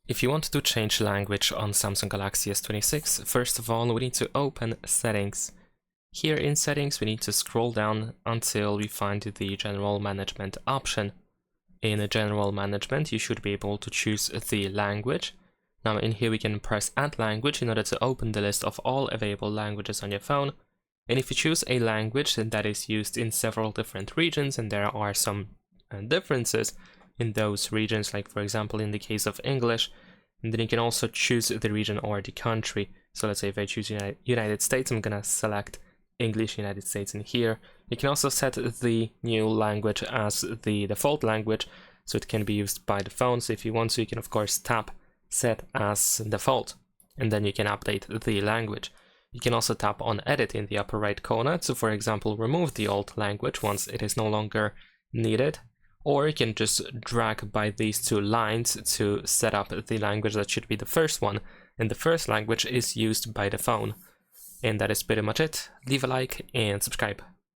If you want to change language on Samsung Galaxy S26, first of all, we need to open Settings. Here in Settings, we need to scroll down until we find the General Management option. In General Management, you should be able to choose the language. Now in here we can press Add Language in order to open the list of all available languages on your phone. And if you choose a language that is used in several different regions, and there are some differences in those regions, like for example in the case of English, and then you can also choose the region or the country. So let's say if I choose United States, I'm gonna select English United States in here. You can also set the new language as the default language, so it can be used by the phone. So if you want to, you can of course tap Set as Default, and then you can update the language. You can also tap on Edit in the upper right corner to, for example, remove the old language once it is no longer needed. Or you can just drag by these two lines to set up the language that should be the first one, and the first language is used by the phone. And that is pretty much it. Leave a like and subscribe.